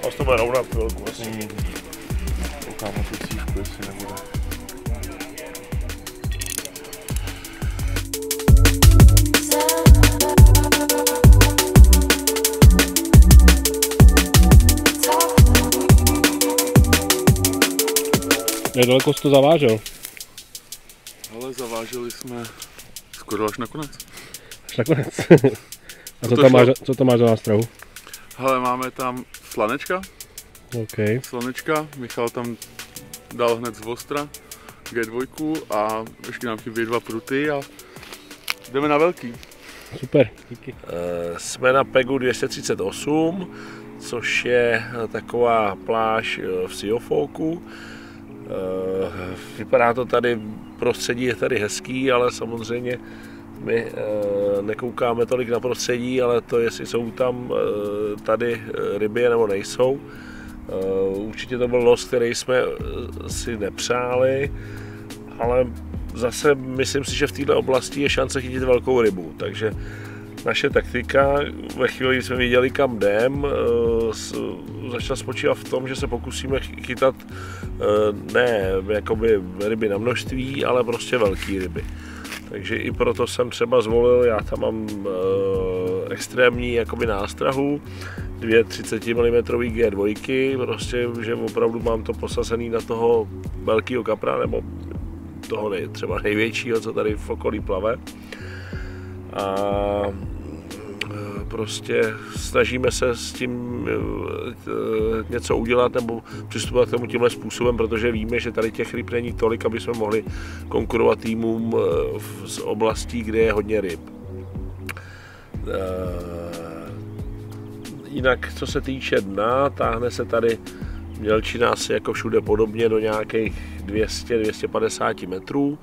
Vás to bude rovnat chvilku asi. Koukám na tu cívku, jestli nebude. Jak daleko jsi to zavážel? Ale zaváželi jsme skoro až nakonec. Až nakonec. A co tam máš za nástrahu? Hele, máme tam slanečka. OK. Slanečka, Michal tam dal hned z ostra G2 a ještě nám chybí 2 pruty a jdeme na velký. Super, díky. Jsme na PEGu 238, což je taková pláž v Seafolku. Vypadá to tady, prostředí je tady hezký, ale samozřejmě my nekoukáme tolik na prostředí, ale to, jestli jsou tam tady ryby nebo nejsou. Určitě to byl los, který jsme si nepřáli, ale zase myslím si, že v této oblasti je šance chytit velkou rybu, takže naše taktika ve chvíli, kdy jsme věděli, kam jdem, začala spočívat v tom, že se pokusíme chytat ne jakoby ryby na množství, ale prostě velké ryby. Takže i proto jsem třeba zvolil, já tam mám extrémní jakoby nástrahu, 2 30 mm G2, prostě, že opravdu mám to posazený na toho velkého kapra, nebo toho třeba největšího, co tady v okolí plave. A prostě snažíme se s tím něco udělat nebo přistupovat k tomu tímhle způsobem, protože víme, že tady těch ryb není tolik, aby jsme mohli konkurovat týmům z oblastí, kde je hodně ryb. Jinak, co se týče dna, táhne se tady mělčina asi jako všude podobně do nějakých 200-250 metrů.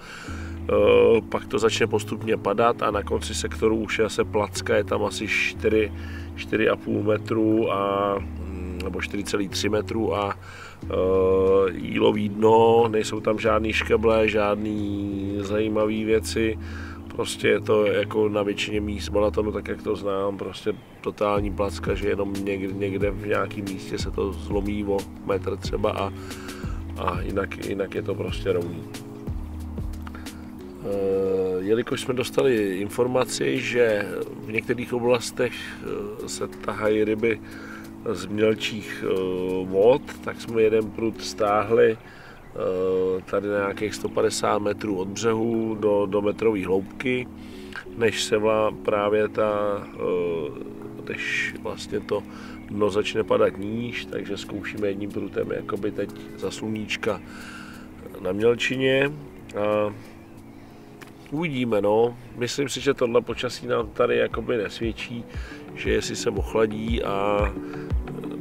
Pak to začne postupně padat a na konci sektoru už je se placka, je tam asi 4,5 metru nebo 4,3 metru a jílový dno, nejsou tam žádný škeble, žádný zajímavé věci. Prostě je to jako na většině míst Balatonu, tak jak to znám, prostě totální placka, že jenom někde v nějakém místě se to zlomí o metr třeba a jinak je to prostě rovný. Jelikož jsme dostali informaci, že v některých oblastech se tahají ryby z mělčích vod, tak jsme jeden prut stáhli tady na nějakých 150 metrů od břehu do metrové hloubky, než se právě než vlastně to dno začne padat níž, takže zkoušíme jedním prutem jakoby teď za sluníčka na mělčině. A uvidíme, no. Myslím si, že tohle počasí nám tady jakoby nesvědčí, že jestli se ochladí a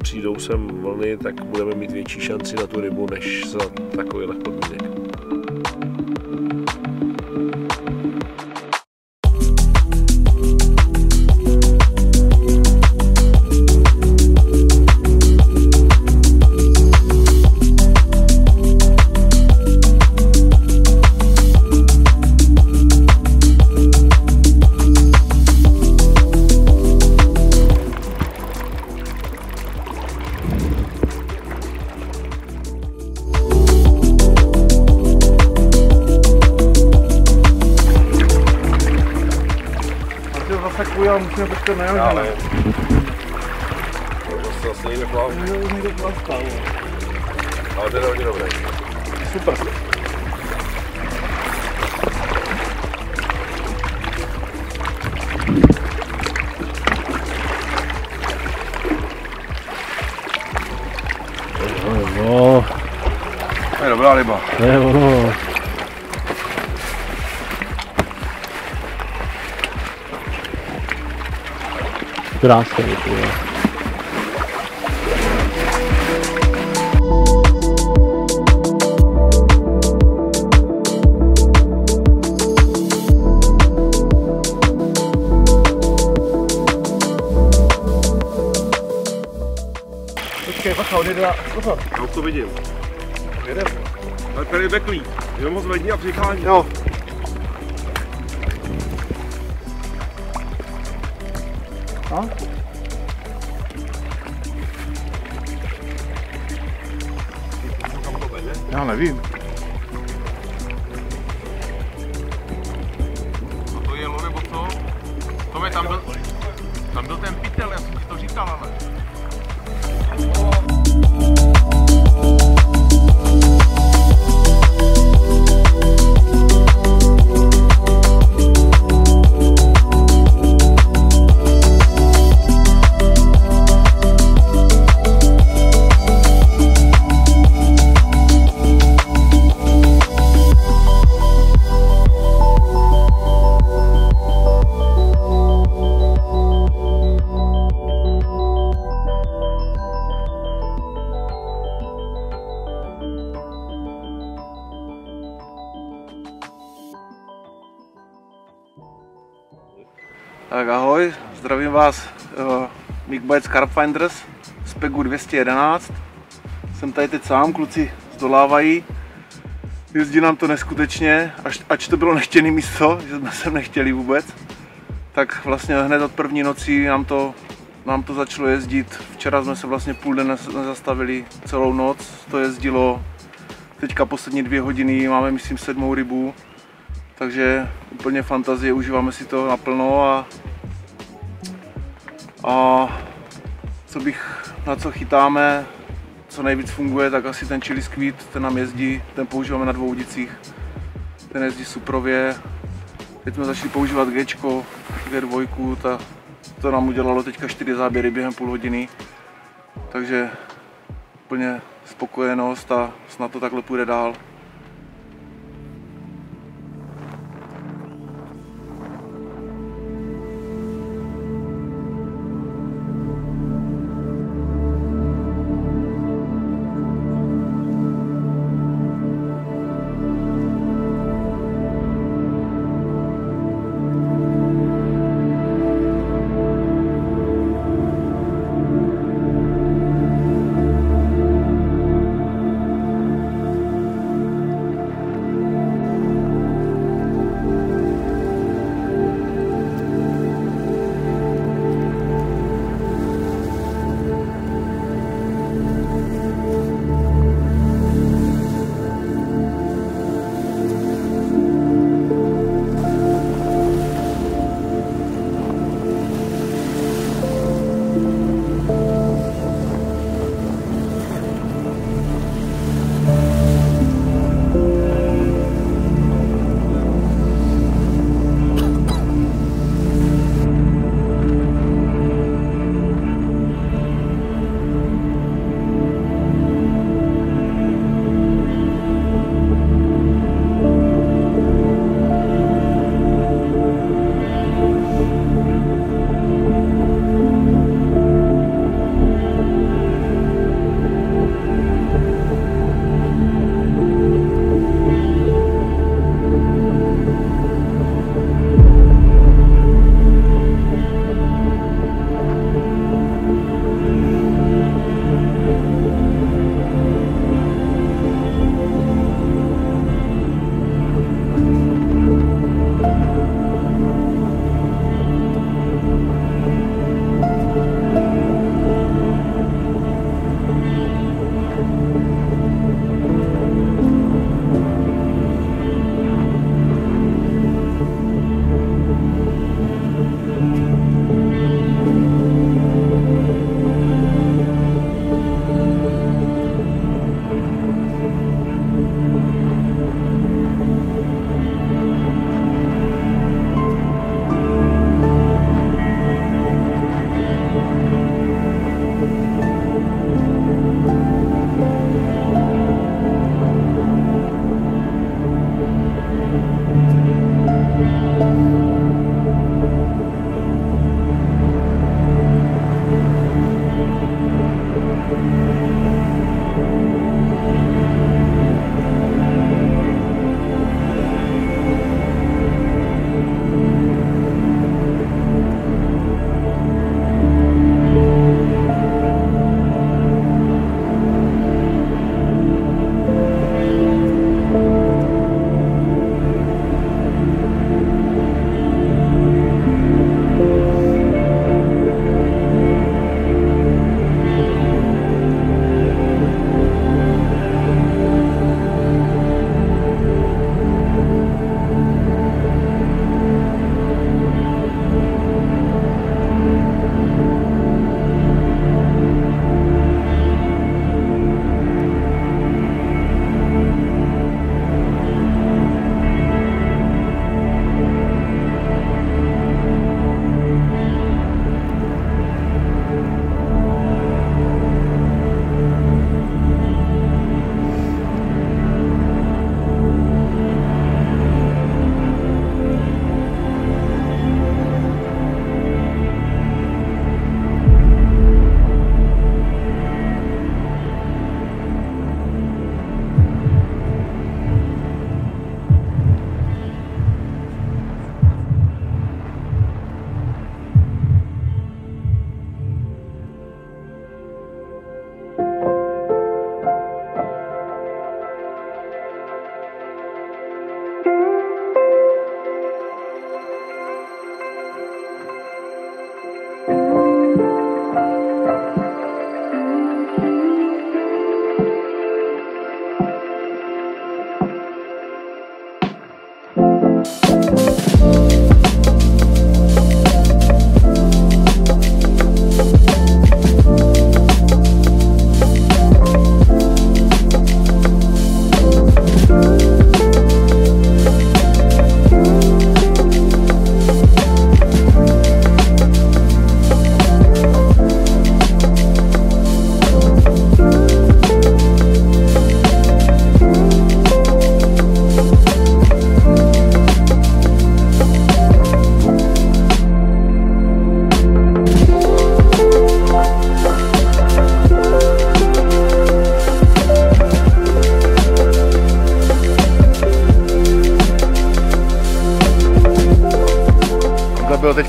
přijdou sem vlny, tak budeme mít větší šanci na tu rybu, než za takových podmínek. Ale musíme počkat na jeho, ale to asi nejde plav. Nejde plav stále. Ale to je hodně dobré. Super. No. To je dobrá ryba. To je ono. Krásně, děkuji. Počkej, bacha, on jde pozor. Já už to vidím. Jede. Ale tady je beklí, jenom ho zvedni a přichání. Jo. A? Já nevím. A to jelo nebo co? Tome, tam byl ten pytel, já jsem ti to říkal, ale... Tak ahoj, zdravím vás, Big Bites Carp Finders z Pegu 211. Jsem tady teď sám, kluci zdolávají. Jezdí nám to neskutečně, ač to bylo nechtěné místo, že jsme sem nechtěli vůbec. Tak vlastně hned od první noci nám to začalo jezdit. Včera jsme se vlastně půl den nezastavili, celou noc to jezdilo. Teďka poslední 2 hodiny máme, myslím, 7 rybu. Takže úplně fantazie, užíváme si to naplno a na co chytáme, co nejvíc funguje, tak asi ten chili squid, ten nám jezdí, ten používáme na 2 udicích, ten jezdí suprově. Teď jsme začali používat Gčko, G2, to nám udělalo teďka 4 záběry během půl hodiny, takže úplně spokojenost a snad to takhle půjde dál.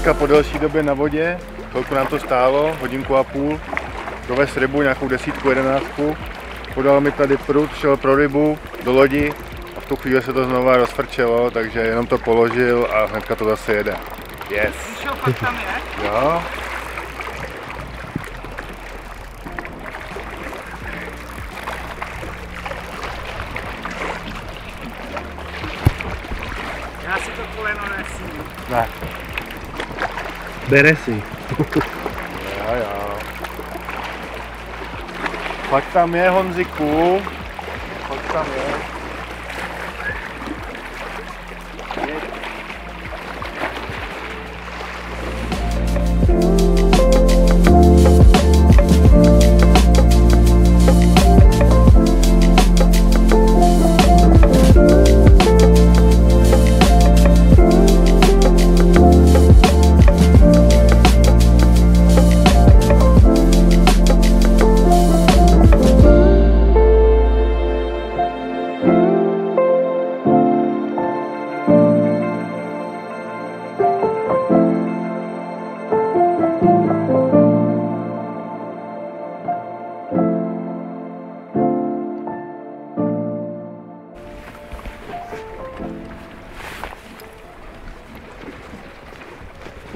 hnedka po delší době na vodě, chvilku nám to stálo, hodinku a půl, dovez rybu, nějakou 10, 11, podal mi tady prut, šel pro rybu do lodi a v tu chvíli se to znova rozfrčelo, takže jenom to položil a hnedka to zase jede. Yes! Fakt tam je? Jo. Já si to koleno nesím. Ne. Bere si. Jo. Fakt tam je, Honziku. Fakt tam je.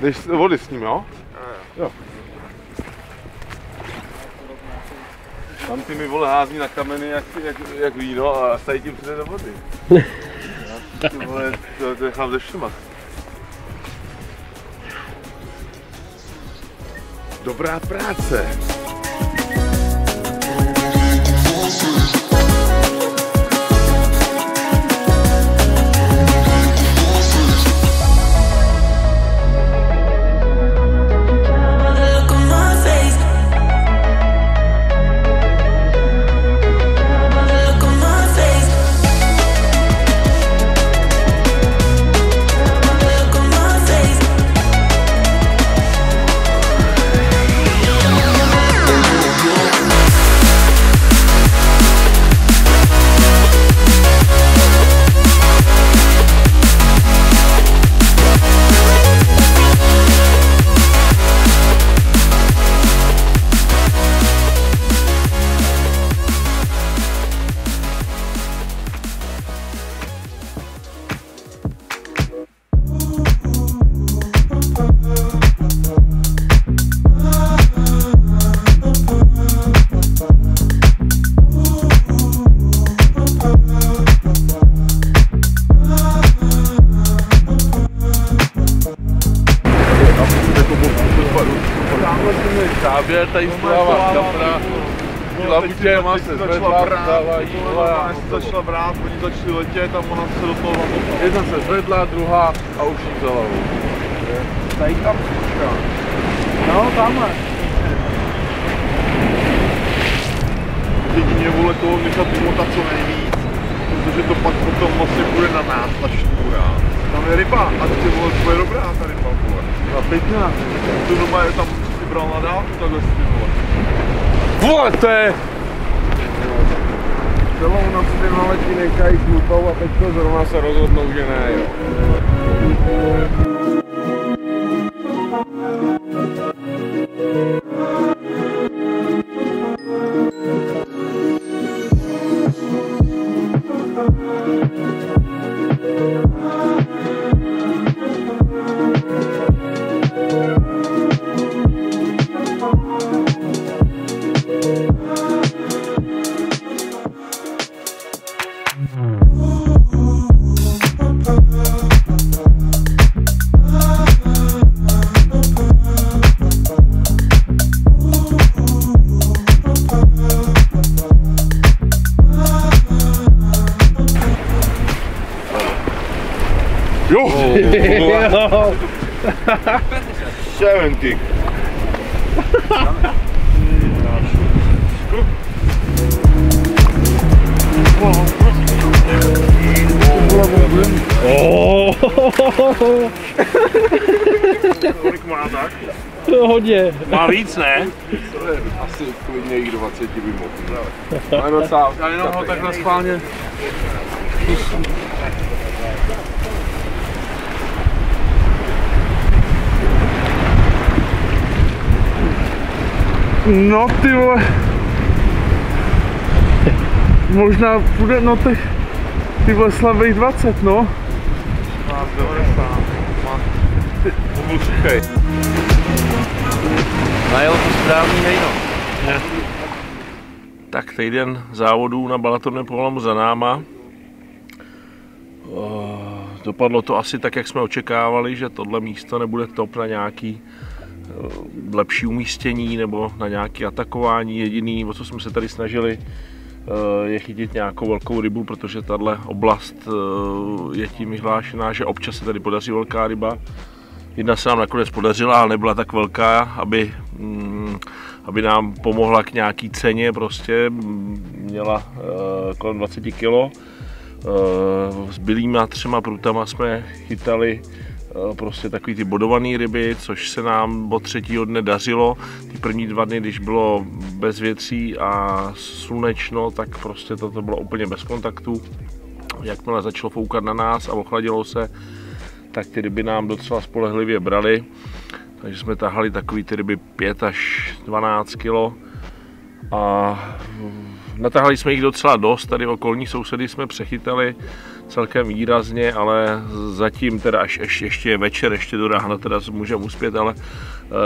Jdeš z vody s ním, jo? Jo. Tam ty mi vole hází na kameny jak víno a tady tím přijde do vody. Ty vole, to nechám ze všema. Dobrá práce. Záběr tady zprává kapra, labuče, má se zvedla, dávají, Začala brát, oni začali letět a ona se do toho namohla. jedna se zvedla, druhá a už jí za hlavu. Tady tam přišla. No, tamhle. Jedině vole toho nechat umotat co nejvíc, protože to pak potom vlastně bude na nás, ta šňůra. Tam je ryba a ty vole, to je dobrá ta ryba, vole. A pěkná. Tu doma je tam si bral na dálku takhle s tím, vole. Vole, to je! Celou noc ty maletky nechají žlutou a teďko zrovna se rozhodnou, že ne, jo. Jo! 70. Kolik má tak? Hodně. Má víc, ne? Asi klidně jich 20 by mohl. Máme docela. Já jenom ho takhle schválně. No ty vole. Možná bude, no ty vole slabých 20, no. Mám 90. Budu suchej. Najel to správný hejno. Tak týden závodů na Balatorném Pohlamu za náma. Dopadlo to asi tak, jak jsme očekávali, že tohle místo nebude top na nějaký lepší umístění nebo na nějaké atakování. Jediný, o co jsme se tady snažili, je chytit nějakou velkou rybu, protože tahle oblast je tím vyhlášená, že občas se tady podaří velká ryba. Jedna se nám nakonec podařila, ale nebyla tak velká, aby nám pomohla k nějaký ceně, prostě měla kolem 20 kg. S bylýma 3 prutama jsme chytali prostě takový ty bodované ryby, což se nám od 3. dne dařilo. Ty první 2 dny, když bylo bezvětří a slunečno, tak prostě toto bylo úplně bez kontaktu. Jakmile začalo foukat na nás a ochladilo se, tak ty ryby nám docela spolehlivě brali. Takže jsme tahali takový ty ryby 5 až 12 kg. A natahali jsme jich docela dost, tady okolní sousedy jsme přechytali celkem výrazně, ale zatím teda až ještě je večer, ještě do rána teda můžeme uspět, ale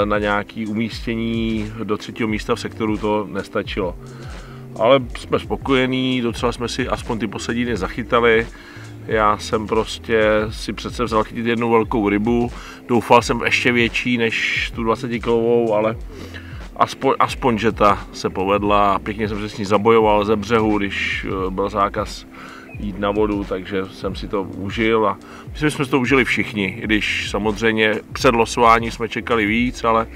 na nějaké umístění do 3. místa v sektoru to nestačilo. Ale jsme spokojení, docela jsme si aspoň ty poslední zachytali. Já jsem prostě si přece vzal chytit jednu velkou rybu, doufal jsem ještě větší než tu 20 kilovou, ale aspoň že ta se povedla. Pěkně jsem se s ní zabojoval ze břehu, když byl zákaz jít na vodu, takže jsem si to užil a myslím, že jsme si to užili všichni, i když samozřejmě před losováním jsme čekali víc, ale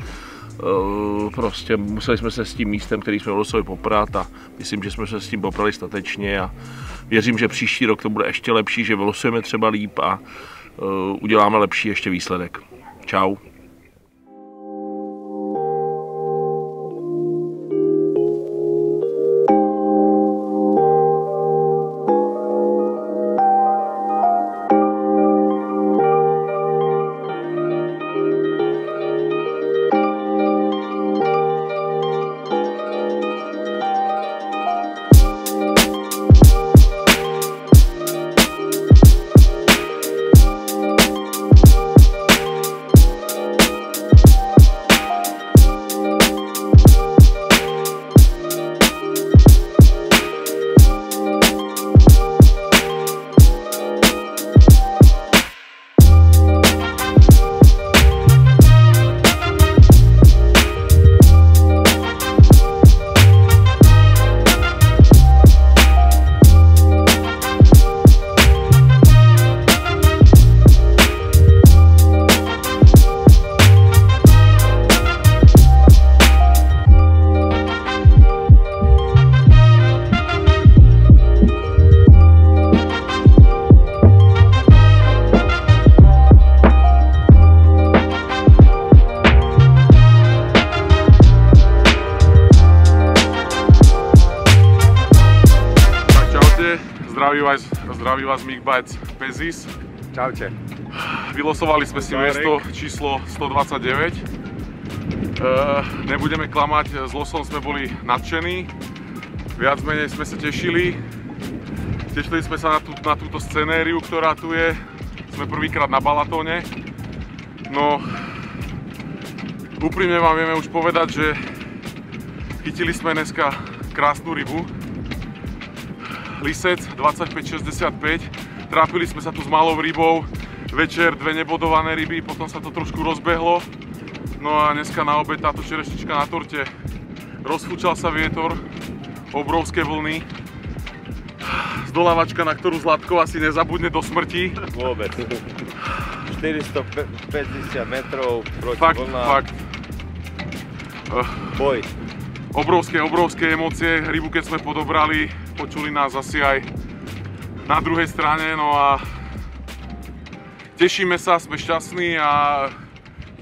prostě museli jsme se s tím místem, který jsme losovali, poprat a myslím, že jsme se s tím poprali statečně a věřím, že příští rok to bude ještě lepší, že vylosujeme třeba líp a uděláme lepší ještě výsledek. Čau. Zdraví vás Mikbites Pezis. Čaute. Vylosovali sme si miesto číslo 129. Nebudeme klamať, s losom sme boli nadšení. Viac menej sme sa tešili. Tešili sme sa na túto scenériu, ktorá tu je. Sme prvýkrát na Balatóne. No, úprimne vám vieme už povedať, že chytili sme dneska krásnu rybu. Lisec 25-65, trápili sme sa tu s malou rybou, večer 2 nebodované ryby, potom sa to trošku rozbehlo. No a dneska na obed táto čerešnička na torte. Rozfúčal sa vietor, obrovské vlny. Zdolávačka, na ktorú Zlatko asi nezabudne do smrti. Vôbec. 450 metrov proti vlnám. Fakt. Boj. Obrovské emócie, rybu keď sme podobrali, počuli nás asi aj na druhej strane, no a tešíme sa, sme šťastní a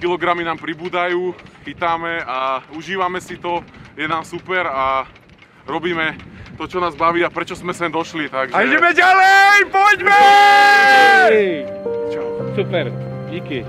kilogramy nám pribúdajú, chytáme a užívame si to, je nám super a robíme to, čo nás baví a prečo sme sem došli, takže... A ideme ďalej, poďme! Čau. Super, díky.